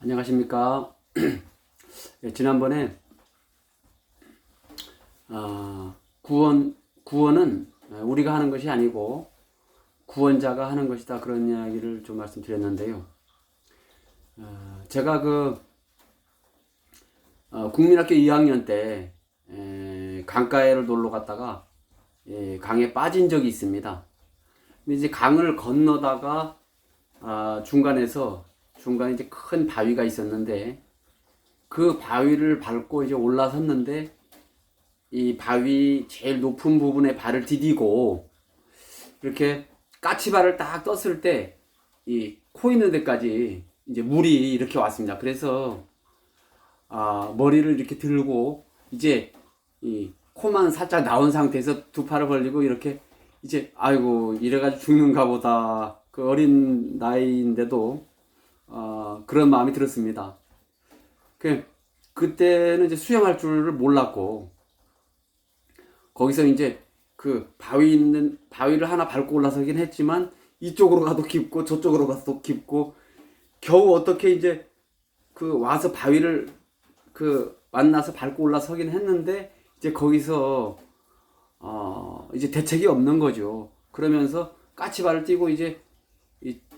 안녕하십니까. 예, 지난번에 구원은 우리가 하는 것이 아니고 구원자가 하는 것이다, 그런 이야기를 좀 말씀드렸는데요. 제가 국민학교 2학년 때 강가에를 놀러 갔다가 강에 빠진 적이 있습니다. 근데 이제 강을 건너다가 중간에 이제 큰 바위가 있었는데, 그 바위를 밟고 이제 올라섰는데, 이 바위 제일 높은 부분에 발을 디디고 이렇게 까치발을 딱 떴을 때 이 코 있는 데까지 이제 물이 이렇게 왔습니다. 그래서 머리를 이렇게 들고 이제 이 코만 살짝 나온 상태에서 두 팔을 벌리고 이렇게 이제 아이고 이래가지고 죽는가 보다, 그 어린 나이인데도 그런 마음이 들었습니다. 그때는 이제 수영할 줄을 몰랐고, 거기서 이제 그 바위를 하나 밟고 올라서긴 했지만, 이쪽으로 가도 깊고 저쪽으로 가도 깊고, 겨우 어떻게 이제 와서 바위를 만나서 밟고 올라서긴 했는데, 이제 거기서 이제 대책이 없는 거죠. 그러면서 까치발을 띄고 이제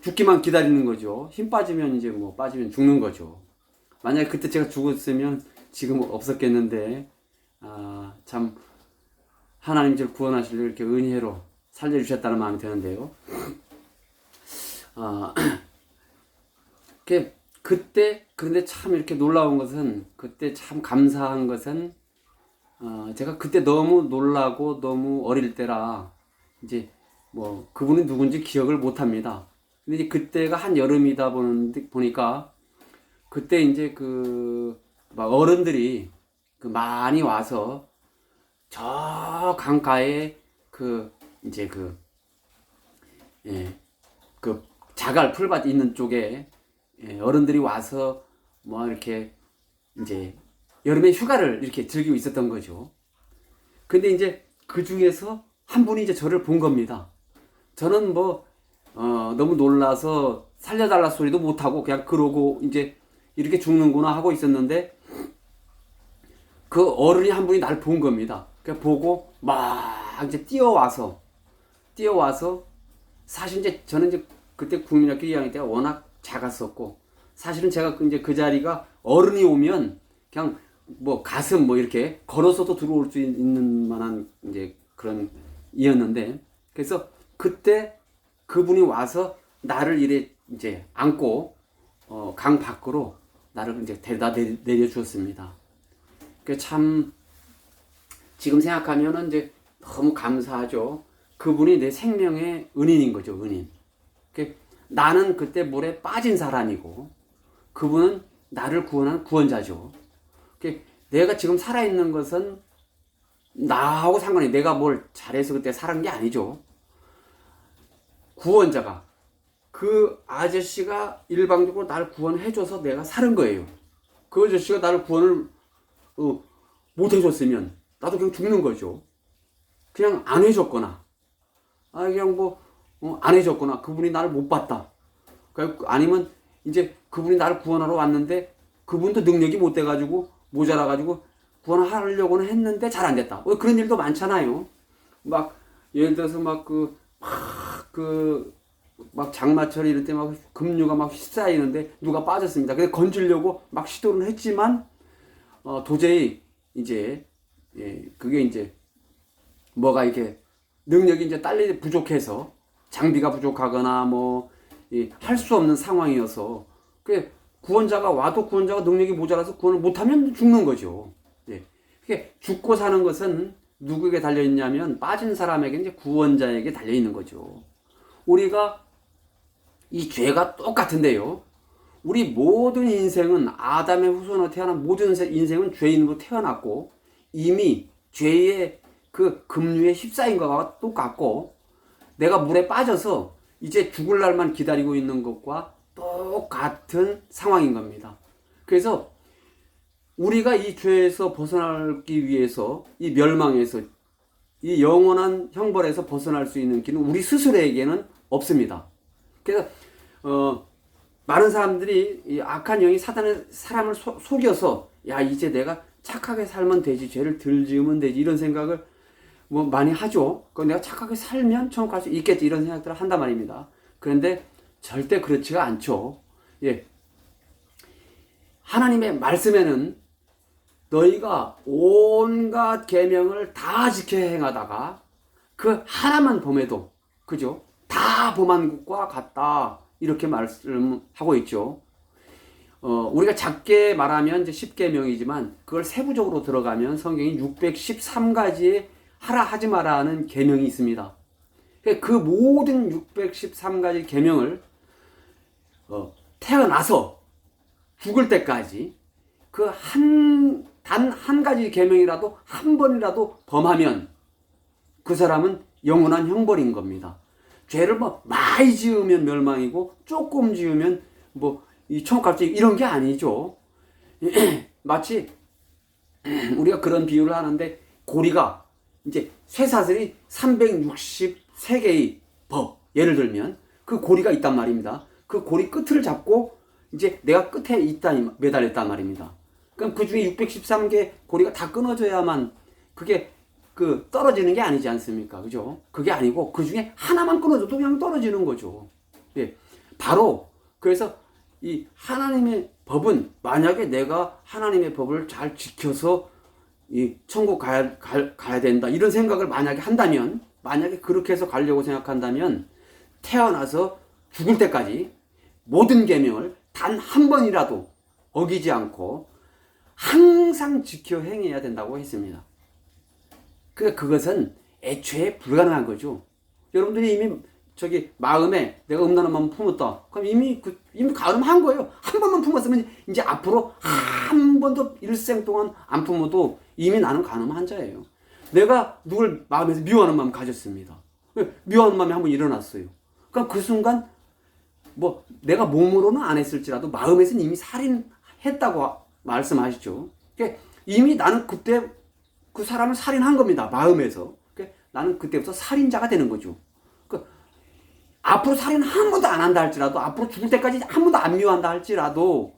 죽기만 기다리는 거죠. 힘 빠지면 이제 빠지면 죽는 거죠. 만약에 그때 제가 죽었으면 지금 없었겠는데, 참 하나님 저를 구원하시려 이렇게 은혜로 살려주셨다는 마음이 드는데요. 그런데 참 이렇게 놀라운 것은, 그때 참 감사한 것은, 제가 그때 너무 놀라고 너무 어릴 때라 이제 그분이 누군지 기억을 못 합니다. 근데 이제 그때가 한 여름이다 보니까 그때 이제 막 어른들이 많이 와서 저 강가에 이제 자갈 풀밭 있는 쪽에 어른들이 와서 이렇게 이제 여름에 휴가를 이렇게 즐기고 있었던 거죠. 근데 이제 그 중에서 한 분이 이제 저를 본 겁니다. 저는 너무 놀라서 살려달라 소리도 못하고 그냥 그러고 이제 이렇게 죽는구나 하고 있었는데, 그 어른이 한 분이 날 본 겁니다. 그냥 보고 막 이제 뛰어와서 사실 이제 저는 이제 그때 국민학교 2학년 때가 워낙 작았었고, 사실은 제가 이제 그 자리가 어른이 오면 그냥 가슴 이렇게 걸어서도 들어올 수 있는 만한 이제 그런 이었는데, 그래서 그때 그분이 와서 나를 이래 이제 안고 강 밖으로 나를 이제 데려다 내려 주었습니다. 그 참 지금 생각하면은 이제 너무 감사하죠. 그분이 내 생명의 은인인 거죠, 은인. 나는 그때 물에 빠진 사람이고, 그분은 나를 구원한 구원자죠. 내가 지금 살아있는 것은 나하고 상관이, 내가 뭘 잘해서 그때 살은 게 아니죠. 구원자가, 그 아저씨가 일방적으로 나를 구원해줘서 내가 사는 거예요. 그 아저씨가 나를 구원을 못 해줬으면 나도 그냥 죽는 거죠. 그냥 안 해줬거나, 그냥 안 해줬거나, 그분이 나를 못 봤다, 아니면 이제 그분이 나를 구원하러 왔는데 그분도 능력이 못 돼가지고 모자라가지고 구원하려고는 했는데 잘 안 됐다, 그런 일도 많잖아요. 예를 들어서 장마철 이럴 때 급류가 휩싸이는데 누가 빠졌습니다. 그래서 건지려고 시도를 했지만 도저히 이제 그게 이제 이렇게 능력이 이제 딸리 부족해서, 장비가 부족하거나 할 수 없는 상황이어서, 구원자가 와도 구원자가 능력이 모자라서 구원을 못하면 죽는 거죠. 죽고 사는 것은 누구에게 달려있냐면 빠진 사람에게, 이제 구원자에게 달려있는 거죠. 우리가 이 죄가 똑같은데요, 우리 모든 인생은, 아담의 후손으로 태어난 모든 인생은 죄인으로 태어났고 이미 죄의 급류에 휩싸인 것과 똑같고, 내가 물에 빠져서 이제 죽을 날만 기다리고 있는 것과 똑같은 상황인 겁니다. 그래서 우리가 이 죄에서 벗어나기 위해서, 이 멸망에서, 이 영원한 형벌에서 벗어날 수 있는 길은 우리 스스로에게는 없습니다. 그래서 많은 사람들이 이 악한 영이 사단의 사람을 속여서 야 이제 내가 착하게 살면 되지, 죄를 덜 지으면 되지, 이런 생각을 뭐 많이 하죠. 그 내가 착하게 살면 천국 갈 수 있겠지, 이런 생각들을 한단 말입니다. 그런데 절대 그렇지가 않죠. 예, 하나님의 말씀에는 너희가 온갖 계명을 다 지켜 행하다가 그 하나만 범해도, 그죠? 다 범한 것과 같다, 이렇게 말씀하고 있죠. 우리가 작게 말하면 이제 10계명이지만 그걸 세부적으로 들어가면 성경이 613가지의 하라 하지 마라 하는 계명이 있습니다. 그 모든 613가지 계명을 태어나서 죽을 때까지 그 단 한 가지 계명이라도 한 번이라도 범하면 그 사람은 영원한 형벌인 겁니다. 죄를 뭐 많이 지으면 멸망이고 조금 지으면 뭐 이 천국 갈지, 이런 게 아니죠. 마치 우리가 그런 비유를 하는데, 고리가 이제 쇠사슬이 363개의 법, 예를 들면 그 고리가 있단 말입니다. 그 고리 끝을 잡고 이제 내가 끝에 매달렸단 말입니다. 그럼 그 중에 613개 고리가 다 끊어져야만 그게 떨어지는 게 아니지 않습니까? 그죠? 그게 아니고 그 중에 하나만 끊어져도 그냥 떨어지는 거죠. 예. 바로 그래서 이 하나님의 법은, 만약에 내가 하나님의 법을 잘 지켜서 이 천국 가야 된다, 이런 생각을 만약에 한다면, 만약에 그렇게 해서 가려고 생각한다면 태어나서 죽을 때까지 모든 계명을 단 한 번이라도 어기지 않고 항상 지켜 행해야 된다고 했습니다. 그것은 애초에 불가능한 거죠. 여러분들이 이미 마음에 내가 음란한 마음 품었다. 그럼 이미 가늠한 거예요. 한 번만 품었으면 이제 앞으로 한 번도 일생 동안 안 품어도 이미 나는 가늠한 자예요. 내가 누굴 마음에서 미워하는 마음 가졌습니다. 미워하는 마음이 한번 일어났어요. 그럼 그 순간 뭐 내가 몸으로는 안 했을지라도 마음에서는 이미 살인했다고 말씀하시죠. 그러니까 이미 나는 그때 그 사람을 살인한 겁니다. 마음에서. 그러니까 나는 그때부터 살인자가 되는 거죠. 앞으로 살인 한 번도 안 한다 할지라도, 앞으로 죽을 때까지 한 번도 안 미워한다 할지라도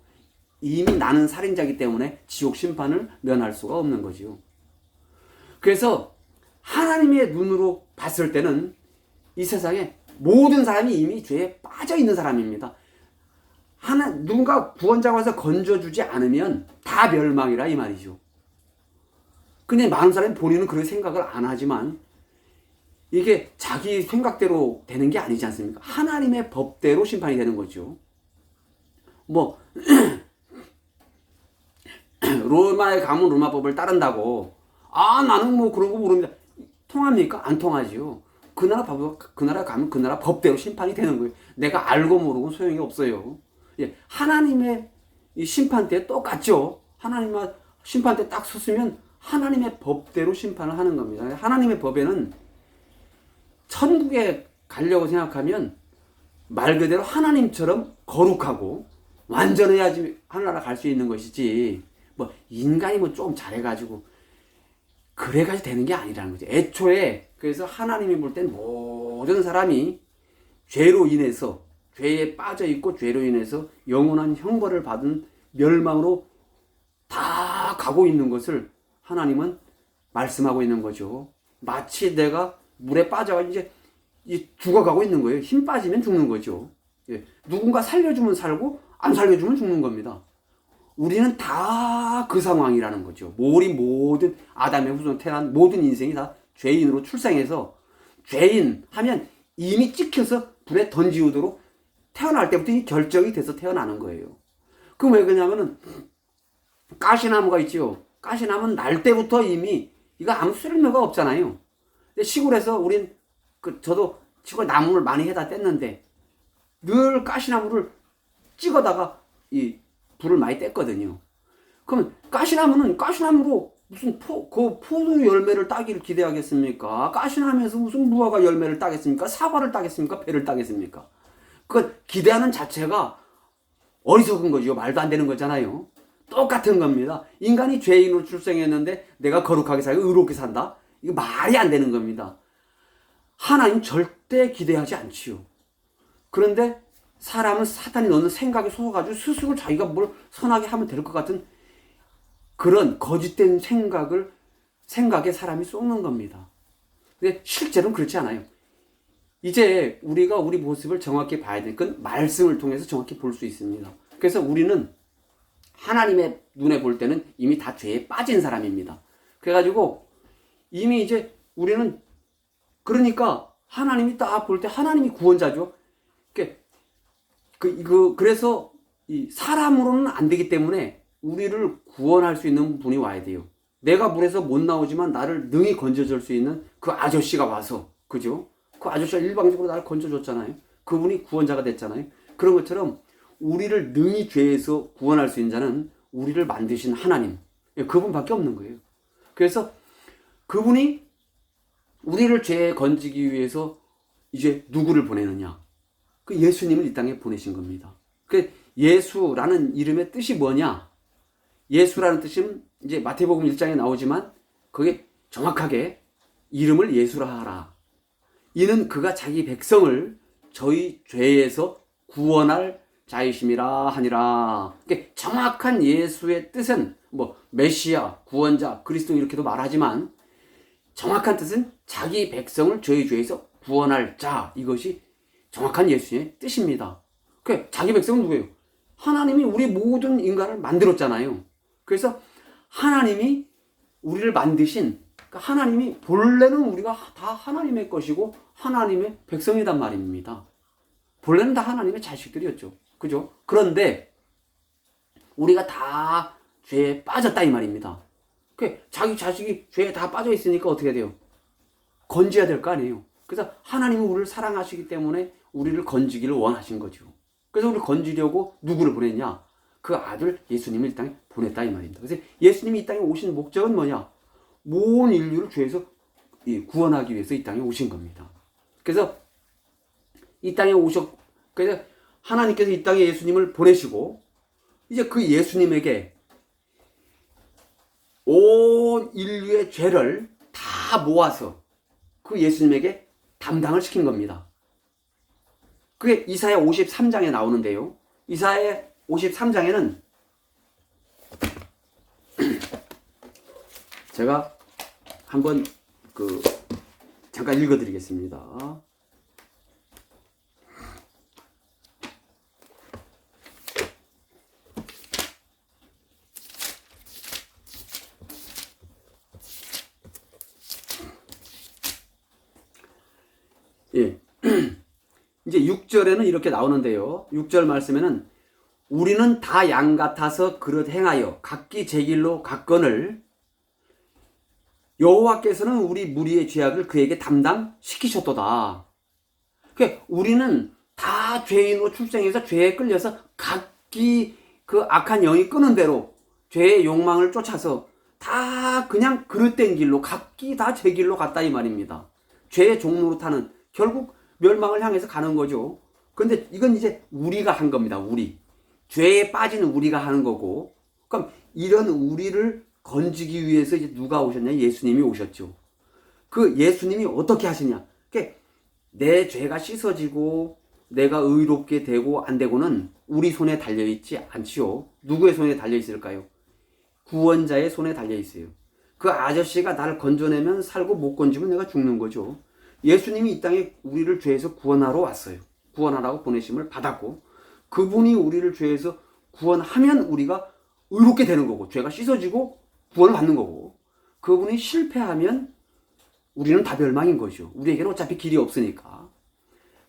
이미 나는 살인자이기 때문에 지옥 심판을 면할 수가 없는 거죠. 그래서 하나님의 눈으로 봤을 때는 이 세상에 모든 사람이 이미 죄에 빠져 있는 사람입니다. 누군가 구원자가 와서 건져주지 않으면 다 멸망이라 이 말이죠. 근데 많은 사람이 본인은 그렇게 생각을 안 하지만 이게 자기 생각대로 되는 게 아니지 않습니까? 하나님의 법대로 심판이 되는 거죠. 뭐 로마에 가면 로마 법을 따른다고, 나는 뭐 그런 거 모릅니다, 통합니까? 안 통하지요. 그 나라 가면 그 나라 법대로 심판이 되는 거예요. 내가 알고 모르고 소용이 없어요. 예, 하나님의 이 심판 때 똑같죠. 하나님의 심판 때 딱 섰으면 하나님의 법대로 심판을 하는 겁니다. 하나님의 법에는 천국에 가려고 생각하면 말 그대로 하나님처럼 거룩하고 완전해야지 하늘나라 갈 수 있는 것이지, 뭐 인간이 뭐 좀 잘해가지고 그래가지고 되는 게 아니라는 거죠. 애초에 그래서 하나님이 볼 땐 모든 사람이 죄로 인해서, 죄에 빠져 있고 죄로 인해서 영원한 형벌을 받은 멸망으로 다 가고 있는 것을 하나님은 말씀하고 있는 거죠. 마치 내가 물에 빠져가지고 이제 죽어가고 있는 거예요. 힘 빠지면 죽는 거죠. 예. 누군가 살려주면 살고 안 살려주면 죽는 겁니다. 우리는 다 그 상황이라는 거죠. 우리 모든 아담의 후손 태어난 모든 인생이 다 죄인으로 출생해서, 죄인 하면 이미 찍혀서 불에 던지우도록 태어날 때부터 이 결정이 돼서 태어나는 거예요. 그럼 왜 그러냐면은 가시나무가 있죠. 가시나무는 날 때부터 이미 이거 아무 쓸모가 없잖아요. 시골에서 저도 시골 나무를 많이 해다 뗐는데 늘 가시나무를 찍어다가 이 불을 많이 뗐거든요. 그러면 가시나무로 무슨 포도 열매를 따기를 기대하겠습니까? 가시나무에서 무슨 무화과 열매를 따겠습니까? 사과를 따겠습니까? 배를 따겠습니까? 그 기대하는 자체가 어리석은 거죠. 말도 안 되는 거잖아요. 똑같은 겁니다. 인간이 죄인으로 출생했는데 내가 거룩하게 살고 의롭게 산다? 이거 말이 안 되는 겁니다. 하나님 절대 기대하지 않지요. 그런데 사람은 사탄이 넣는 생각에 속아가지고 스스로 자기가 뭘 선하게 하면 될 것 같은 그런 거짓된 생각에 사람이 속는 겁니다. 근데 실제로는 그렇지 않아요. 이제 우리가 우리 모습을 정확히 봐야 되는 건 말씀을 통해서 정확히 볼 수 있습니다. 그래서 우리는 하나님의 눈에 볼 때는 이미 다 죄에 빠진 사람입니다. 그래가지고 이미 이제 우리는 그러니까 하나님이 딱 볼 때 하나님이 구원자죠. 그래서 이 사람으로는 안 되기 때문에 우리를 구원할 수 있는 분이 와야 돼요. 내가 물에서 못 나오지만 나를 능히 건져줄 수 있는 그 아저씨가 와서, 그죠? 그 아저씨가 일방적으로 나를 건져줬잖아요. 그분이 구원자가 됐잖아요. 그런 것처럼 우리를 능히 죄에서 구원할 수 있는 자는 우리를 만드신 하나님, 그분밖에 없는 거예요. 그래서 그분이 우리를 죄에 건지기 위해서 이제 누구를 보내느냐? 그 예수님을 이 땅에 보내신 겁니다. 그 예수라는 이름의 뜻이 뭐냐? 예수라는 뜻은 이제 마태복음 1장에 나오지만 그게 정확하게 이름을 예수라 하라. 이는 그가 자기 백성을 저희 죄에서 구원할 자이심이라 하니라. 그러니까 정확한 예수의 뜻은 뭐 메시아, 구원자, 그리스도 이렇게도 말하지만 정확한 뜻은 자기 백성을 저희 죄에서 구원할 자, 이것이 정확한 예수의 뜻입니다. 그 자기 백성은 누구예요? 하나님이 우리 모든 인간을 만들었잖아요. 그래서 하나님이 우리를 만드신, 그러니까 하나님이 본래는 우리가 다 하나님의 것이고 하나님의 백성이란 말입니다. 본래는 다 하나님의 자식들이었죠. 그죠? 그런데 우리가 다 죄에 빠졌다 이 말입니다. 그 자기 자식이 죄에 다 빠져 있으니까 어떻게 돼요? 건져야 될 거 아니에요. 그래서 하나님은 우리를 사랑하시기 때문에 우리를 건지기를 원하신 거죠. 그래서 우리를 건지려고 누구를 보냈냐? 그 아들 예수님을 이 땅에 보냈다 이 말입니다. 그래서 예수님이 이 땅에 오신 목적은 뭐냐? 모든 인류를 죄에서 구원하기 위해서 이 땅에 오신 겁니다. 그래서 이 땅에 그래서 하나님께서 이 땅에 예수님을 보내시고 이제 그 예수님에게 온 인류의 죄를 다 모아서 그 예수님에게 담당을 시킨 겁니다. 그게 이사야 53장에 나오는데요. 이사야 53장에는 제가 한번 잠깐 읽어드리겠습니다. 예. 이제 6절에는 이렇게 나오는데요. 6절 말씀에는 우리는 다 양 같아서 그릇 행하여 각기 제 길로 갔거늘 여호와께서는 우리 무리의 죄악을 그에게 담당시키셨도다. 그러니까 우리는 다 죄인으로 출생해서 죄에 끌려서 각기 그 악한 영이 끄는 대로 죄의 욕망을 쫓아서 다 그냥 그릇된 길로 각기 다 제 길로 갔다 이 말입니다. 죄의 종로로 타는 결국 멸망을 향해서 가는 거죠. 근데 이건 이제 우리가 한 겁니다. 우리. 죄에 빠진 우리가 하는 거고. 그럼 이런 우리를 건지기 위해서 이제 누가 오셨냐? 예수님이 오셨죠. 그 예수님이 어떻게 하시냐? 내 죄가 씻어지고 내가 의롭게 되고 안 되고는 우리 손에 달려있지 않지요. 누구의 손에 달려있을까요? 구원자의 손에 달려있어요. 그 아저씨가 나를 건져내면 살고 못 건지면 내가 죽는 거죠. 예수님이 이 땅에 우리를 죄에서 구원하러 왔어요. 구원하라고 보내심을 받았고 그분이 우리를 죄에서 구원하면 우리가 의롭게 되는 거고 죄가 씻어지고 구원을 받는 거고 그분이 실패하면 우리는 다 멸망인 거죠. 우리에게는 어차피 길이 없으니까.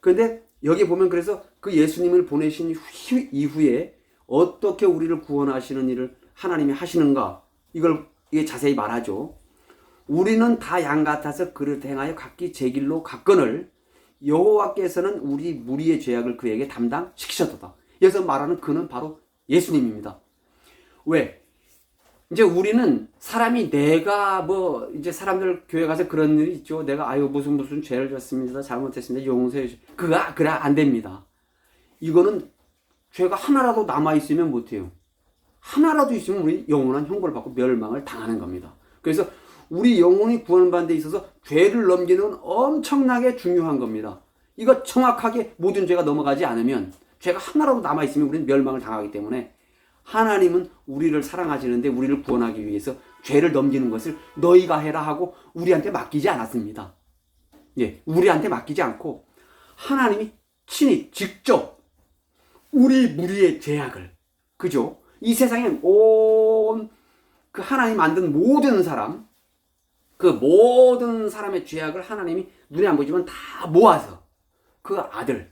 그런데 여기 보면 그래서 그 예수님을 보내신 이후에 어떻게 우리를 구원하시는 일을 하나님이 하시는가 이게 자세히 말하죠. 우리는 다 양 같아서 그릇 행하여 각기 제 길로 갔거늘 여호와께서는 우리 무리의 죄악을 그에게 담당시키셨도다. 여기서 말하는 그는 바로 예수님입니다. 왜? 이제 우리는 사람이 내가 이제 사람들 교회 가서 그런 일이 있죠. 내가 무슨 죄를 졌습니다. 잘못했습니다. 용서해 주세요. 그래 안 됩니다. 이거는 죄가 하나라도 남아 있으면 못해요. 하나라도 있으면 우리 영원한 형벌을 받고 멸망을 당하는 겁니다. 그래서 우리 영혼이 구원받는 데 있어서 죄를 넘기는 건 엄청나게 중요한 겁니다. 이거 정확하게 모든 죄가 넘어가지 않으면 죄가 하나라도 남아있으면 우리는 멸망을 당하기 때문에 하나님은 우리를 사랑하시는데 우리를 구원하기 위해서 죄를 넘기는 것을 너희가 해라 하고 우리한테 맡기지 않았습니다. 예, 우리한테 맡기지 않고 하나님이 친히 직접 우리 무리의 죄악을, 그죠? 이 세상에 온 그 하나님 만든 모든 사람, 그 모든 사람의 죄악을 하나님이 눈에 안 보이지만 다 모아서 그 아들,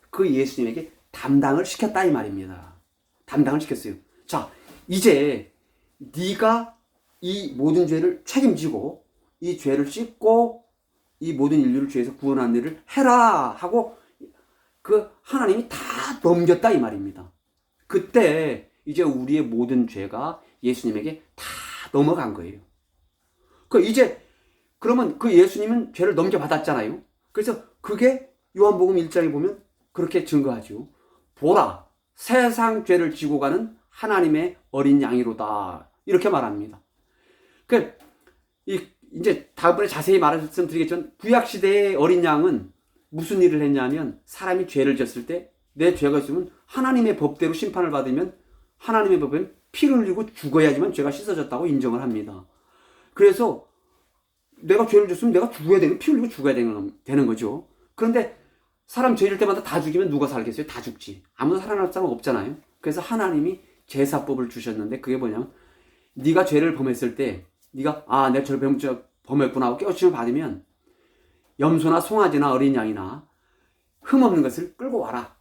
그 예수님에게 담당을 시켰다 이 말입니다. 담당을 시켰어요. 자, 이제 네가 이 모든 죄를 책임지고 이 죄를 씻고 이 모든 인류를 죄에서 구원하는 일을 해라 하고 그 하나님이 다 넘겼다 이 말입니다. 그때 이제 우리의 모든 죄가 예수님에게 다 넘어간 거예요. 그러면 그 예수님은 죄를 넘겨받았잖아요. 그래서 그게 요한복음 1장에 보면 그렇게 증거하죠. 보라, 세상 죄를 지고 가는 하나님의 어린 양이로다. 이렇게 말합니다. 이제 다음번에 자세히 말씀드리겠지만 구약시대의 어린 양은 무슨 일을 했냐면 사람이 죄를 졌을 때 내 죄가 있으면 하나님의 법대로 심판을 받으면 하나님의 법에는 피를 흘리고 죽어야지만 죄가 씻어졌다고 인정을 합니다. 그래서 내가 죄를 졌으면 내가 죽어야 되는, 피 흘리고 죽어야 되는 거죠. 그런데 사람 죄질 때마다 다 죽이면 누가 살겠어요? 다 죽지. 아무도 살아날 사람 없잖아요. 그래서 하나님이 제사법을 주셨는데 그게 뭐냐면 네가 죄를 범했을 때 네가 내가 죄를 범했구나 하고 깨우침을 받으면 염소나 송아지나 어린 양이나 흠없는 것을 끌고 와라.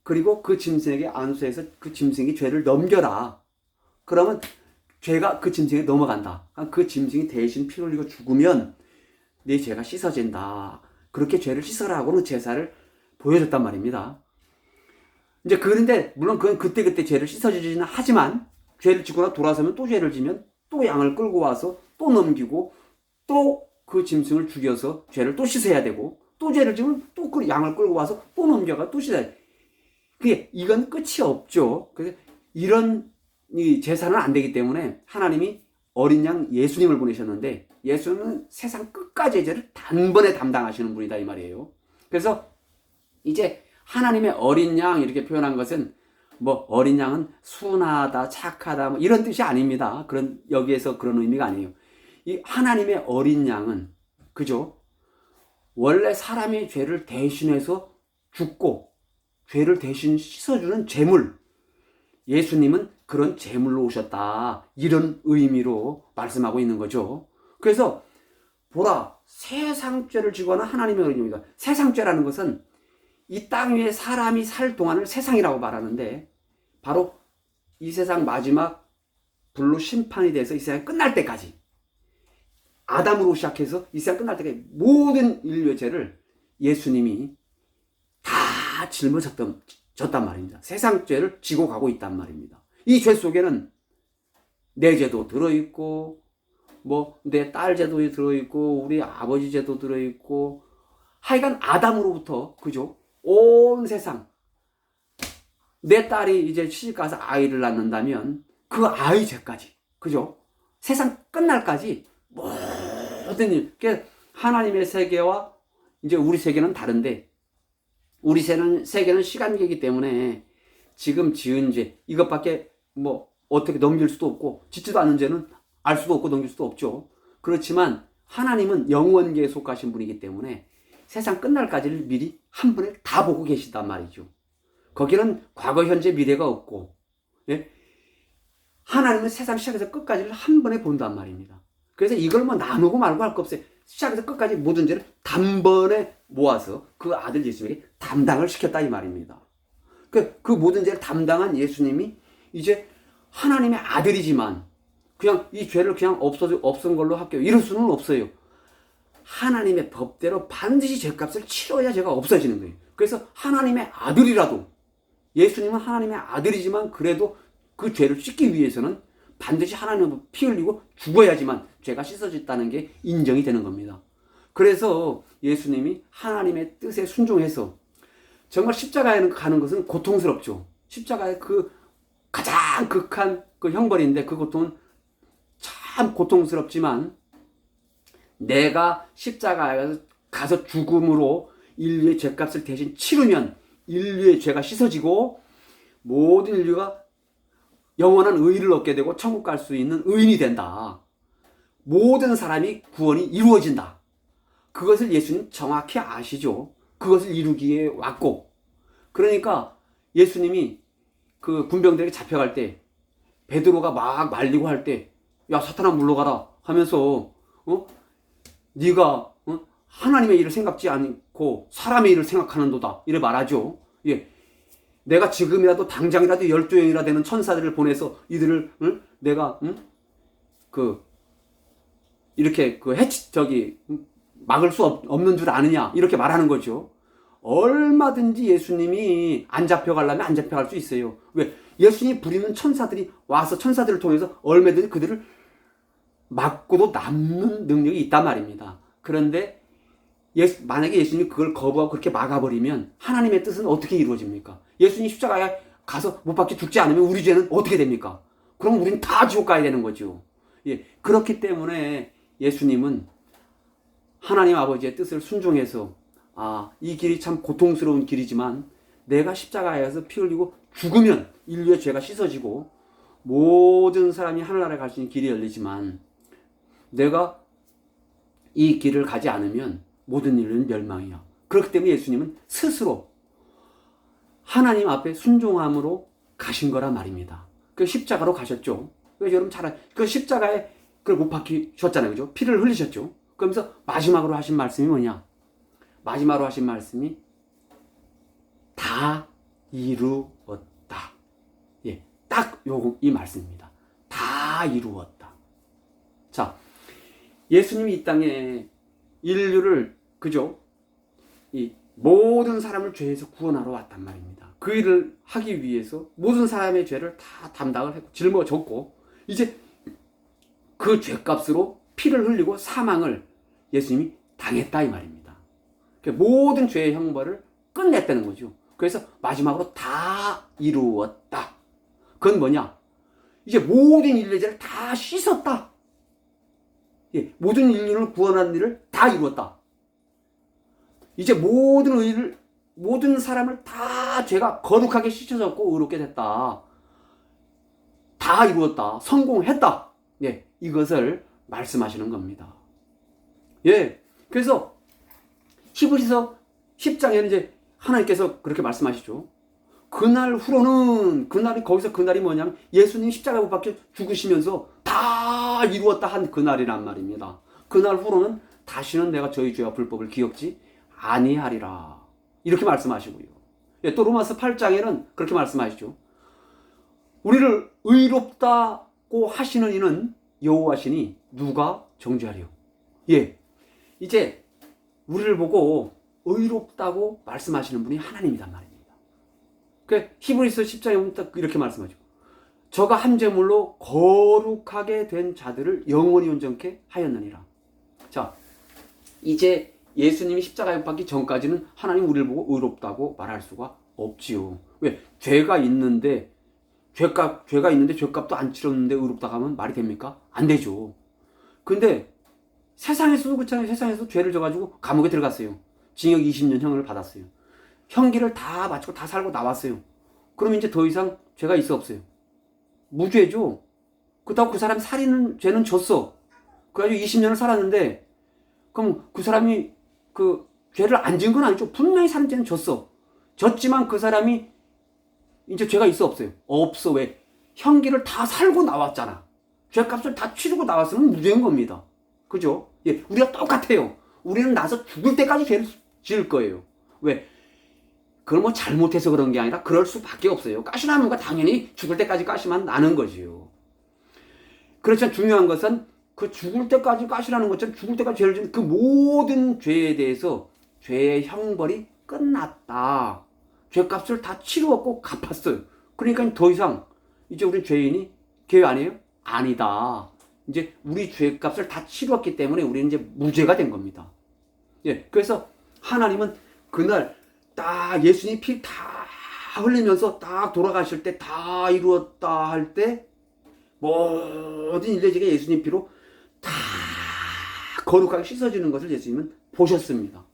그리고 그 짐승에게 안수해서 그 짐승이 죄를 넘겨라. 그러면 죄가 그 짐승에 넘어간다. 그 짐승이 대신 피 흘리고 죽으면 내 죄가 씻어진다. 그렇게 죄를 씻어라고는 제사를 보여줬단 말입니다. 이제 그런데 물론 그건 그때그때 죄를 씻어주지는 하지만 죄를 짓거나 돌아서면 또 죄를 지면 또 양을 끌고 와서 또 넘기고 또 그 짐승을 죽여서 죄를 또 씻어야 되고 또 죄를 지면 또 그 양을 끌고 와서 또 넘겨가 또 씻어야 돼. 이건 끝이 없죠. 그래서 이런 이 제사는 안 되기 때문에 하나님이 어린 양 예수님을 보내셨는데 예수님은 세상 끝까지의 죄를 단번에 담당하시는 분이다 이 말이에요. 그래서 이제 하나님의 어린 양 이렇게 표현한 것은 뭐 어린 양은 순하다, 착하다 뭐 이런 뜻이 아닙니다. 여기에서 그런 의미가 아니에요. 이 하나님의 어린 양은 그죠? 원래 사람의 죄를 대신해서 죽고 죄를 대신 씻어주는 제물. 예수님은 그런 제물로 오셨다. 이런 의미로 말씀하고 있는 거죠. 그래서 보라, 세상 죄를 지거나 하나님의 어린 양이다. 세상 죄라는 것은 이 땅 위에 사람이 살 동안을 세상이라고 말하는데 바로 이 세상 마지막 불로 심판이 돼서 이 세상이 끝날 때까지 아담으로 시작해서 이 세상 끝날 때까지 모든 인류의 죄를 예수님이 다 짊어졌단 말입니다. 세상 죄를 지고 가고 있단 말입니다. 이 죄 속에는 내 죄도 들어있고 뭐 내 딸 죄도 들어있고 우리 아버지 죄도 들어있고 하여간 아담으로부터 그죠? 온 세상 내 딸이 이제 시집가서 아이를 낳는다면 그 아이 죄까지 그죠? 세상 끝날까지 모든 일 하나님의 세계와 이제 우리 세계는 다른데 우리 세계는 시간계이기 때문에 지금 지은 죄 이것밖에 뭐 어떻게 넘길 수도 없고 짓지도 않은 죄는 알 수도 없고 넘길 수도 없죠. 그렇지만 하나님은 영원계에 속하신 분이기 때문에 세상 끝날까지를 미리 한 번에 다 보고 계시단 말이죠. 거기는 과거, 현재, 미래가 없고 예? 하나님은 세상 시작에서 끝까지를 한 번에 본단 말입니다. 그래서 이걸 뭐 나누고 말고 할 거 없어요. 시작에서 끝까지 모든 죄를 단번에 모아서 그 아들 예수님에게 담당을 시켰다 이 말입니다. 그 모든 죄를 담당한 예수님이 이제 하나님의 아들이지만 그냥 이 죄를 그냥 없은 걸로 할게요. 이럴 수는 없어요. 하나님의 법대로 반드시 죄값을 치러야 죄가 없어지는 거예요. 그래서 하나님의 아들이라도 예수님은 하나님의 아들이지만 그래도 그 죄를 씻기 위해서는 반드시 하나님의 피 흘리고 죽어야지만 죄가 씻어졌다는 게 인정이 되는 겁니다. 그래서 예수님이 하나님의 뜻에 순종해서 정말 십자가에 가는 것은 고통스럽죠. 십자가의 그 가장 극한 그 형벌인데 그 고통은 참 고통스럽지만 내가 십자가에 가서 죽음으로 인류의 죄값을 대신 치르면 인류의 죄가 씻어지고 모든 인류가 영원한 의를 얻게 되고 천국 갈 수 있는 의인이 된다. 모든 사람이 구원이 이루어진다. 그것을 예수님 정확히 아시죠. 그것을 이루기에 왔고, 그러니까 예수님이 그 군병들에게 잡혀갈 때 베드로가 막 말리고 할 때, 야 사탄아 물러가라 하면서 네가 하나님의 일을 생각지 않고 사람의 일을 생각하는도다 이래 말하죠. 예, 내가 지금이라도 당장이라도 12영이나 되는 천사들을 보내서 이들을 내가 이렇게 막을 수 없는 줄 아느냐 이렇게 말하는 거죠. 얼마든지 예수님이 안 잡혀가려면 안 잡혀갈 수 있어요. 왜? 예수님이 부리는 천사들이 와서 천사들을 통해서 얼마든지 그들을 막고도 남는 능력이 있단 말입니다. 그런데 만약에 예수님이 그걸 거부하고 그렇게 막아버리면 하나님의 뜻은 어떻게 이루어집니까? 예수님이 십자가에 가서 못 박혀 죽지 않으면 우리 죄는 어떻게 됩니까? 그럼 우리는 다 지옥 가야 되는 거죠. 예, 그렇기 때문에 예수님은 하나님 아버지의 뜻을 순종해서 이 길이 참 고통스러운 길이지만 내가 십자가에 가서 피 흘리고 죽으면 인류의 죄가 씻어지고 모든 사람이 하늘나라에 갈 수 있는 길이 열리지만 내가 이 길을 가지 않으면 모든 인류는 멸망이야. 그렇기 때문에 예수님은 스스로 하나님 앞에 순종함으로 가신 거란 말입니다. 그 십자가로 가셨죠. 그래서 여러분 그 십자가에 그걸 못 박히셨잖아요. 그죠? 피를 흘리셨죠. 그러면서 마지막으로 하신 말씀이 뭐냐? 마지막으로 하신 말씀이 다 이루었다. 예, 딱 이 말씀입니다. 다 이루었다. 자, 예수님이 이 땅에 인류를 그죠? 이 모든 사람을 죄에서 구원하러 왔단 말입니다. 그 일을 하기 위해서 모든 사람의 죄를 다 담당을 했고 짊어졌고 이제 그 죄값으로 피를 흘리고 사망을 예수님이 당했다 이 말입니다. 모든 죄의 형벌을 끝냈다는 거죠. 그래서 마지막으로 다 이루었다. 그건 뭐냐? 이제 모든 인류의 죄를 다 씻었다. 예, 모든 인류를 구원하는 일을 다 이루었다. 이제 모든 사람을 다 죄가 거룩하게 씻어졌고 의롭게 됐다. 다 이루었다. 성공했다. 예, 이것을 말씀하시는 겁니다. 예, 그래서 히브리서 10장에는 이제 하나님께서 그렇게 말씀하시죠. 그날 후로는 거기서 그날이 뭐냐면 예수님 십자가에 못 박혀 죽으시면서 다 이루었다 한 그날이란 말입니다. 그날 후로는 다시는 내가 저희 죄와 불법을 기억지 아니하리라. 이렇게 말씀하시고요. 예, 또 로마서 8장에는 그렇게 말씀하시죠. 우리를 의롭다고 하시는 이는 여호와시니 누가 정죄하리요. 예, 이제 우리를 보고 의롭다고 말씀하시는 분이 하나님이란 말입니다. 그 히브리서 10장에 보면 딱 이렇게 말씀하죠. 저가 한 제물로 거룩하게 된 자들을 영원히 온전케 하였느니라. 자, 이제 예수님이 십자가에 못 박기 전까지는 하나님 우리를 보고 의롭다고 말할 수가 없지요. 왜? 죄가 있는데 죄값도 안 치렀는데 의롭다고 하면 말이 됩니까? 안 되죠. 근데 세상에서도 그렇잖아요. 세상에서 죄를 져가지고 감옥에 들어갔어요. 징역 20년형을 받았어요. 형기를 다 마치고 다 살고 나왔어요. 그럼 이제 더 이상 죄가 있어 없어요? 무죄죠. 그렇다고 그 사람이 살인은 죄는 졌어. 그래가지고 20년을 살았는데 그럼 그 사람이 그 죄를 안 지은 건 아니죠. 분명히 살인 죄는 졌어. 졌지만 그 사람이 이제 죄가 있어 없어요? 없어. 왜? 형기를 다 살고 나왔잖아. 죄값을 다 치르고 나왔으면 무죄인 겁니다. 그죠? 예, 우리가 똑같아요. 우리는 나서 죽을 때까지 죄를 지을 거예요. 왜? 그걸 뭐 잘못해서 그런 게 아니라 그럴 수밖에 없어요. 가시나는 거 당연히 죽을 때까지 가시만 나는 거지요. 그렇지만 중요한 것은 그 죽을 때까지 가시라는 것처럼 죽을 때까지 죄를 지은 그 모든 죄에 대해서 죄의 형벌이 끝났다. 죄값을 다 치루었고 갚았어요. 그러니까 더 이상 이제 우리 죄인이 죄 아니에요? 아니다. 이제 우리 죄값을 다 치루었기 때문에 우리는 이제 무죄가 된 겁니다. 예, 그래서 하나님은 그날 딱 예수님 피 다 흘리면서 딱 돌아가실 때 다 이루었다 할 때 모든 인류가 예수님 피로 다 거룩하게 씻어지는 것을 예수님은 보셨습니다.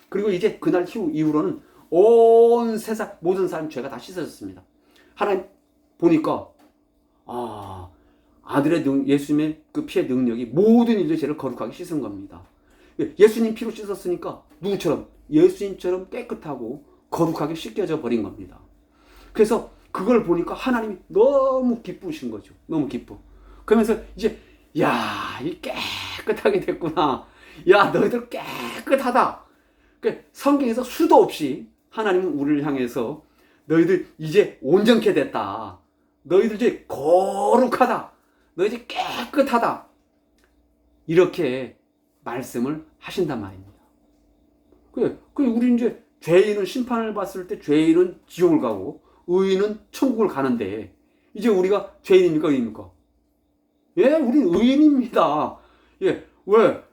그리고 이제 그날 이후로는 온 세상 모든 사람 죄가 다 씻어졌습니다. 하나님 보니까 아들의 예수님의 그 피의 능력이 모든 인류의 죄를 거룩하게 씻은 겁니다. 예수님 피로 씻었으니까 누구처럼? 예수님처럼 깨끗하고 거룩하게 씻겨져 버린 겁니다. 그래서 그걸 보니까 하나님이 너무 기쁘신 거죠. 너무 기뻐. 그러면서 이제 이 깨끗하게 됐구나. 너희들 깨끗하다. 성경에서 수도 없이 하나님은 우리를 향해서 너희들 이제 온전케 됐다. 너희들 이제 거룩하다. 너희들 깨끗하다. 이렇게 말씀을 하신단 말입니다. 우리 이제 죄인은 심판을 받을 때 죄인은 지옥을 가고 의인은 천국을 가는데 이제 우리가 죄인입니까? 의인입니까? 우리는 의인입니다. 왜?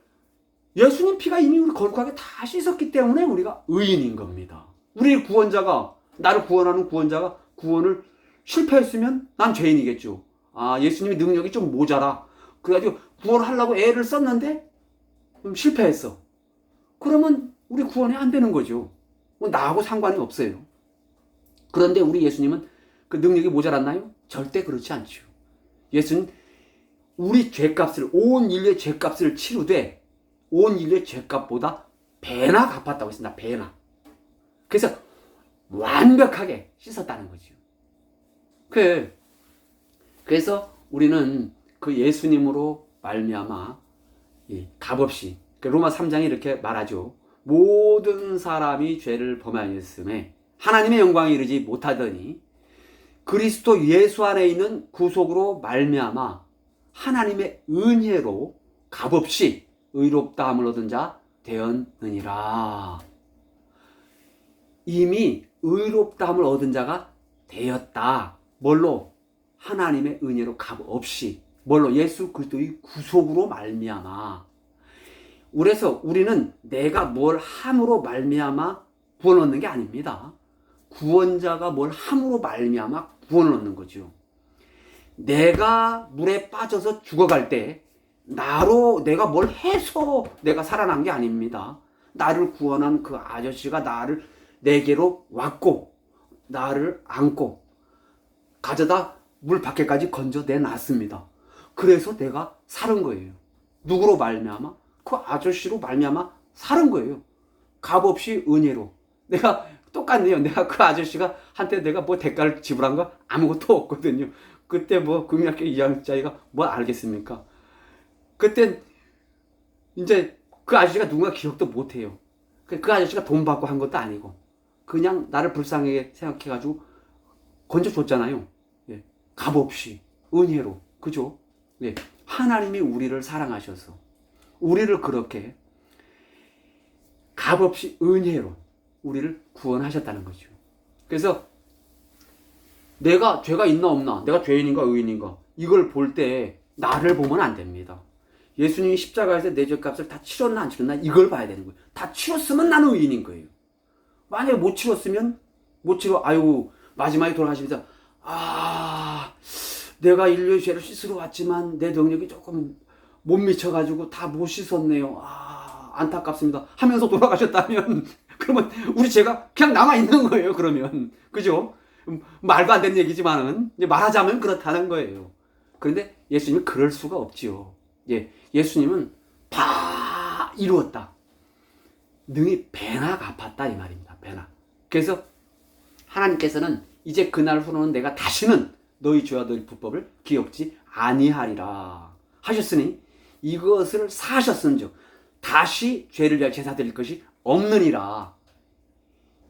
예수님 피가 이미 우리 거룩하게 다 씻었기 때문에 우리가 의인인 겁니다. 우리 구원자가, 나를 구원하는 구원자가 구원을 실패했으면 난 죄인이겠죠. 예수님의 능력이 좀 모자라. 그래가지고 구원하려고 애를 썼는데 실패했어. 그러면 우리 구원이 안 되는 거죠. 나하고 상관이 없어요. 그런데 우리 예수님은 그 능력이 모자랐나요? 절대 그렇지 않죠. 예수는 우리 죄값을, 온 인류의 죄값을 치르되 온 인류의 죄값보다 배나 갚았다고 했습니다. 배나. 그래서 완벽하게 씻었다는 거죠. 그래서 우리는 그 예수님으로 말미암아 값없이, 로마 3장이 이렇게 말하죠. 모든 사람이 죄를 범하였음에 하나님의 영광에 이르지 못하더니 그리스도 예수 안에 있는 구속으로 말미암아 하나님의 은혜로 값없이 의롭다함을 얻은 자 되었느니라. 이미 의롭다함을 얻은 자가 되었다. 뭘로? 하나님의 은혜로 값없이. 뭘로? 예수 그리스도의 구속으로 말미암아. 그래서 우리는 내가 뭘 함으로 말미암아 구원을 얻는 게 아닙니다. 구원자가 뭘 함으로 말미암아 구원을 얻는 거죠. 내가 물에 빠져서 죽어갈 때 나로 내가 뭘 해서 내가 살아난 게 아닙니다. 나를 구원한 그 아저씨가 내게로 왔고 나를 안고 가져다 물 밖에까지 건져내놨습니다. 그래서 내가 살은 거예요. 누구로 말미암아? 그 아저씨로 말미암아 살은 거예요. 값없이 은혜로. 내가 똑같네요. 내가 그 아저씨가 한테 내가 뭐 대가를 지불한 거 아무것도 없거든요. 그때 국민학교 2학년짜리가 뭘 알겠습니까? 그때 이제 그 아저씨가 누군가 기억도 못해요. 그 아저씨가 돈 받고 한 것도 아니고 그냥 나를 불쌍하게 생각해가지고 건져줬잖아요. 값없이 은혜로. 그죠? 하나님이 우리를 사랑하셔서 우리를 그렇게 값없이 은혜로 우리를 구원하셨다는 거죠. 그래서 내가 죄가 있나 없나, 내가 죄인인가 의인인가 이걸 볼 때 나를 보면 안 됩니다. 예수님이 십자가에서 내 죄값을 다 치렀나 안 치렀나 이걸 봐야 되는 거예요. 다 치렀으면 나는 의인인 거예요. 만약에 못 치렀으면 마지막에 돌아가시면서 내가 인류의 죄를 씻으러 왔지만 내 능력이 조금 못 미쳐가지고 다 못 씻었네요. 안타깝습니다. 하면서 돌아가셨다면 그러면 우리 죄가 그냥 남아있는 거예요. 그러면. 그죠? 말도 안 되는 얘기지만은 이제 말하자면 그렇다는 거예요. 그런데 예수님은 그럴 수가 없지요. 예수님은 다 이루었다. 능히 배나 갚았다 이 말입니다. 배나. 그래서 하나님께서는 이제 그날 후로는 내가 다시는 너희 죄와 너희 불법을 기억지 아니하리라 하셨으니 이것을 사하셨은즉 다시 죄를 위하여 제사 드릴 것이 없느니라.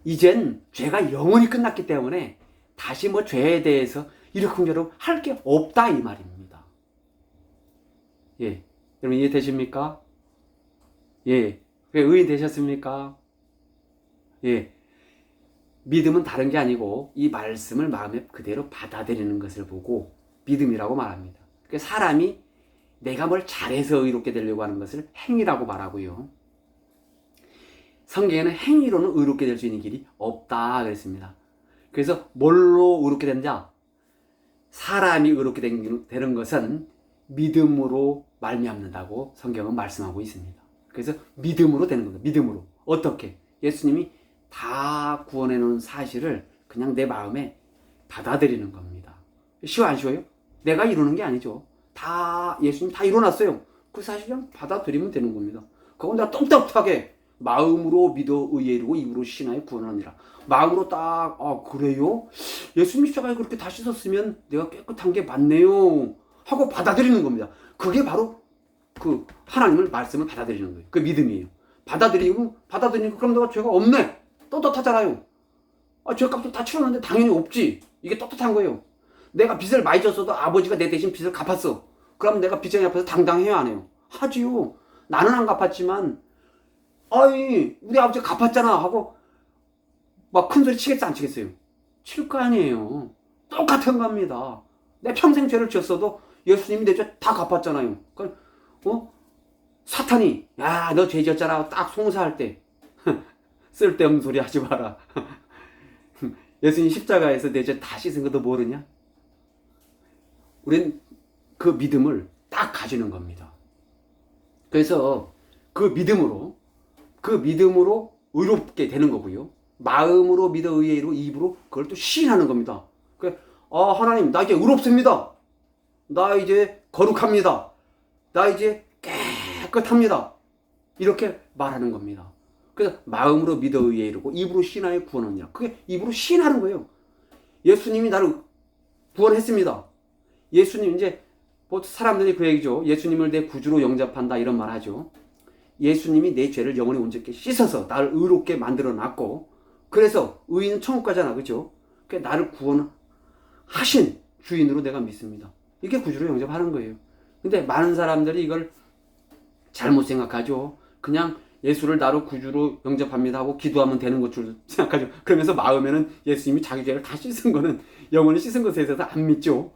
이젠 죄가 영원히 끝났기 때문에 다시 죄에 대해서 이러쿵저러쿵 할 게 없다 이 말입니다. 여러분 이해되십니까? 의인 되셨습니까? 믿음은 다른 게 아니고 이 말씀을 마음에 그대로 받아들이는 것을 보고 믿음이라고 말합니다. 사람이 내가 뭘 잘해서 의롭게 되려고 하는 것을 행위라고 말하고요. 성경에는 행위로는 의롭게 될 수 있는 길이 없다 그랬습니다. 그래서 뭘로 의롭게 되느냐? 사람이 의롭게 되는 것은 믿음으로 말미암는다고 성경은 말씀하고 있습니다. 그래서 믿음으로 되는 겁니다. 믿음으로. 어떻게? 예수님이 다 구원해 놓은 사실을 그냥 내 마음에 받아들이는 겁니다. 쉬워 안 쉬워요? 내가 이루는 게 아니죠. 다 예수님 다 이뤄놨어요. 그 사실 그냥 받아들이면 되는 겁니다. 그건 내가 떳떳하게 마음으로 믿어 의에 이르고 입으로 신하여 구원하니라. 마음으로 딱 그래요? 예수님 십자가에 그렇게 다 씻었으면 내가 깨끗한 게 맞네요 하고 받아들이는 겁니다. 그게 바로 그 하나님을 말씀을 받아들이는 거예요. 그 믿음이에요. 받아들이고 그럼 내가 죄가 없네. 떳떳하잖아요. 죄값도 다 치렀는데 당연히 없지. 이게 떳떳한 거예요. 내가 빚을 많이 졌어도 아버지가 내 대신 빚을 갚았어. 그럼 내가 빚쟁이 앞에서 당당해요 안 해요? 하지요. 나는 안 갚았지만 우리 아버지가 갚았잖아 하고 막 큰 소리 치겠어 안 치겠어요? 칠 거 아니에요. 똑같은 겁니다. 내 평생 죄를 지었어도 예수님이 내 죄 다 갚았잖아요. 그러니까 사탄이 야 너 죄 지었잖아 딱 송사할 때 쓸데없는 소리 하지 마라. 예수님 십자가에서 내 죄 다 씻은 것도 모르냐? 우린 그 믿음을 딱 가지는 겁니다. 그래서 그 믿음으로 의롭게 되는 거고요. 마음으로 믿어 의에 이르고 입으로 그걸 또 시인하는 겁니다. 하나님 나 이제 의롭습니다. 나 이제 거룩합니다. 나 이제 깨끗합니다. 이렇게 말하는 겁니다. 그래서 마음으로 믿어 의에 이르고 입으로 시인하여 구원하느니라. 그게 입으로 시인하는 거예요. 예수님이 나를 구원했습니다. 예수님 이제 사람들이 그 얘기죠. 예수님을 내 구주로 영접한다 이런 말 하죠. 예수님이 내 죄를 영원히 온전히 씻어서 나를 의롭게 만들어 놨고 그래서 의인은 천국 가잖아. 그죠? 그러니까 나를 구원하신 주인으로 내가 믿습니다. 이게 구주로 영접하는 거예요. 근데 많은 사람들이 이걸 잘못 생각하죠. 그냥 예수를 나로 구주로 영접합니다 하고 기도하면 되는 것 줄 생각하죠. 그러면서 마음에는 예수님이 자기 죄를 다 씻은 거는 영원히 씻은 것에 대해서 안 믿죠.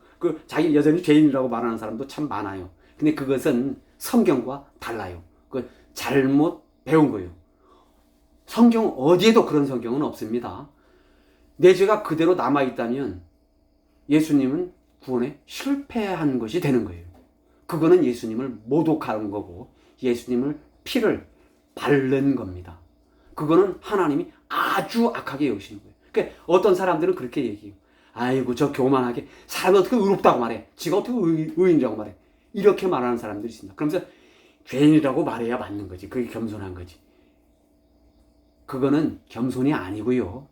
자기 여전히 죄인이라고 말하는 사람도 참 많아요. 근데 그것은 성경과 달라요. 잘못 배운 거예요. 성경 어디에도 그런 성경은 없습니다. 내 죄가 그대로 남아있다면 예수님은 구원에 실패한 것이 되는 거예요. 그거는 예수님을 모독하는 거고 예수님을 피를 바른 겁니다. 그거는 하나님이 아주 악하게 여기시는 거예요. 그러니까 어떤 사람들은 그렇게 얘기해요. 아이고 저 교만하게 사람이 어떻게 의롭다고 말해. 지가 어떻게 의인이라고 말해. 이렇게 말하는 사람들이 있습니다. 그러면서 죄인이라고 말해야 맞는 거지. 그게 겸손한 거지. 그거는 겸손이 아니고요.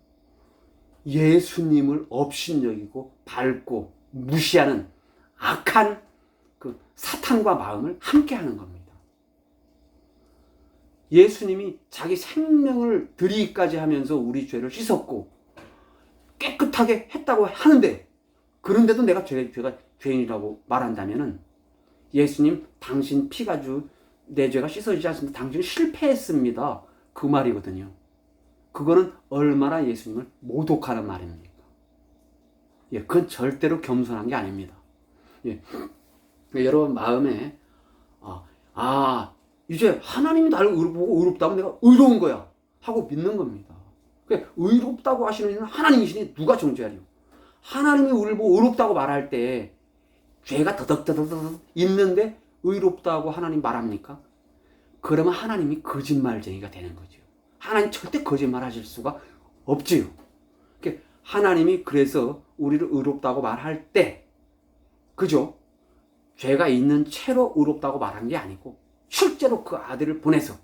예수님을 업신여기고 밟고 무시하는 악한 그 사탄과 마음을 함께 하는 겁니다. 예수님이 자기 생명을 드리기까지 하면서 우리 죄를 씻었고 깨끗하게 했다고 하는데 그런데도 내가 죄가 죄인이라고 말한다면은 예수님 당신 피 가지고 내 죄가 씻어지지 않습니다. 당신은 실패했습니다. 그 말이거든요. 그거는 얼마나 예수님을 모독하는 말입니까? 그건 절대로 겸손한 게 아닙니다. 여러분 마음에 이제 하나님이 나를 보고 의롭다면 내가 의로운 거야 하고 믿는 겁니다. 의롭다고 하시는 이는 하나님이시니 누가 정죄하리요? 하나님이 우리를 보고 의롭다고 말할 때 죄가 더덕더덕 있는데 의롭다고 하나님 말합니까? 그러면 하나님이 거짓말쟁이가 되는 거죠. 하나님 절대 거짓말 하실 수가 없지요. 하나님이 그래서 우리를 의롭다고 말할 때 그죠? 죄가 있는 채로 의롭다고 말한 게 아니고 실제로 그 아들을 보내서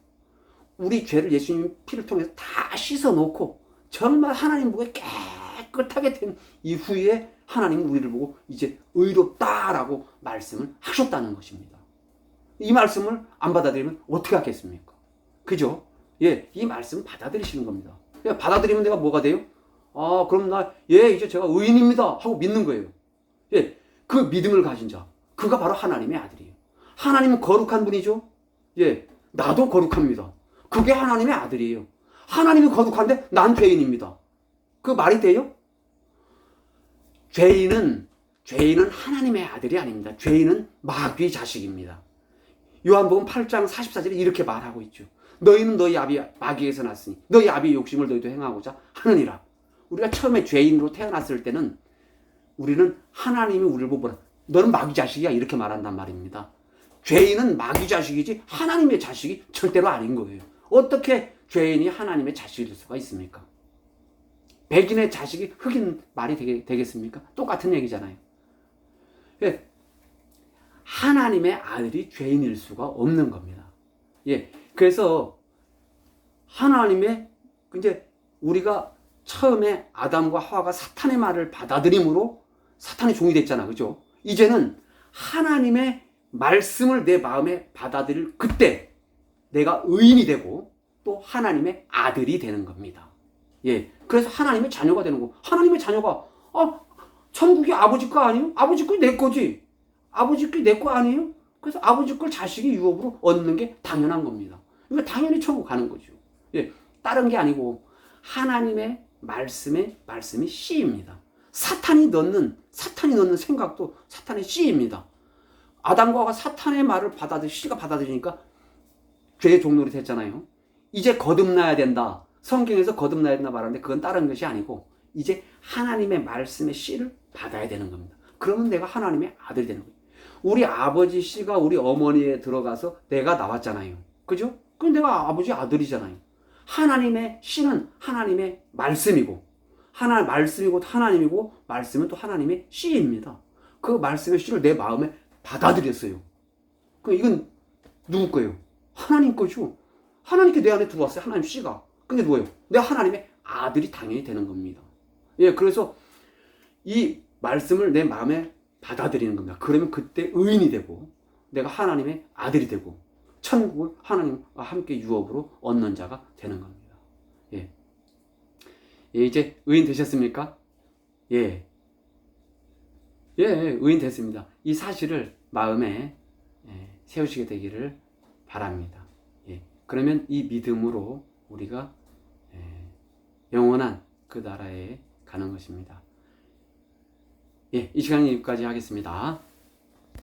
우리 죄를 예수님 피를 통해서 다 씻어놓고 정말 하나님 보고 깨끗하게 된 이후에 하나님은 우리를 보고 이제 의롭다라고 말씀을 하셨다는 것입니다. 이 말씀을 안 받아들이면 어떻게 하겠습니까? 그죠? 이 말씀 받아들이시는 겁니다. 받아들이면 내가 뭐가 돼요? 그럼 이제 제가 의인입니다 하고 믿는 거예요. 그 믿음을 가진 자, 그가 바로 하나님의 아들이에요. 하나님은 거룩한 분이죠? 나도 거룩합니다. 그게 하나님의 아들이에요. 하나님이 거룩한데 난 죄인입니다. 그 말이 돼요? 죄인은 하나님의 아들이 아닙니다. 죄인은 마귀의 자식입니다. 요한복음 8장 44절에 이렇게 말하고 있죠. 너희는 너희 아비 마귀에서 났으니 너희 아비의 욕심을 너희도 행하고자 하느니라. 우리가 처음에 죄인으로 태어났을 때는 우리는 하나님이 우리를 보고 너는 마귀 자식이야 이렇게 말한단 말입니다. 죄인은 마귀 자식이지 하나님의 자식이 절대로 아닌 거예요. 어떻게 죄인이 하나님의 자식이 될 수가 있습니까? 백인의 자식이 흑인 말이 되겠습니까? 똑같은 얘기잖아요. 예, 하나님의 아들이 죄인일 수가 없는 겁니다. 예, 그래서 하나님의 이제 우리가 처음에 아담과 하와가 사탄의 말을 받아들임으로 사탄의 종이 됐잖아, 그죠? 이제는 하나님의 말씀을 내 마음에 받아들일 그때 내가 의인이 되고 또 하나님의 아들이 되는 겁니다. 예, 그래서 하나님의 자녀가 되는 거. 하나님의 자녀가 천국이 아버지 거 아니에요? 아버지 거 내 거지. 아버지 거 내 거 아니에요? 그래서 아버지 걸 자식이 유업으로 얻는 게 당연한 겁니다. 이거 당연히 천국 가는 거죠. 예, 다른 게 아니고 하나님의 말씀이 씨입니다. 사탄이 넣는 생각도 사탄의 씨입니다. 아담과 하와가 사탄의 말을 씨가 받아들이니까 죄의 종노릇 했잖아요. 이제 거듭나야 된다. 성경에서 거듭나야 된다 말하는데 그건 다른 것이 아니고 이제 하나님의 말씀의 씨를 받아야 되는 겁니다. 그러면 내가 하나님의 아들이 되는 거예요. 우리 아버지 씨가 우리 어머니에 들어가서 내가 나왔잖아요. 그죠? 그럼 내가 아버지 아들이잖아요. 하나님의 씨는 하나님의 말씀이고 말씀이고 하나님이고 말씀은 또 하나님의 씨입니다. 그 말씀의 씨를 내 마음에 받아들였어요. 그럼 이건 누구 거예요? 하나님 거죠. 하나님께 내 안에 들어왔어요. 하나님 씨가. 근데 누구예요? 내가 하나님의 아들이 당연히 되는 겁니다. 예, 그래서 이 말씀을 내 마음에 받아들이는 겁니다. 그러면 그때 의인이 되고 내가 하나님의 아들이 되고 천국을 하나님과 함께 유업으로 얻는 자가 되는 겁니다. 예. 예, 이제 의인 되셨습니까? 예. 예, 의인 됐습니다. 이 사실을 마음에 세우시게 되기를 바랍니다. 예. 그러면 이 믿음으로 우리가 영원한 그 나라에 가는 것입니다. 예, 이 시간은 여기까지 하겠습니다.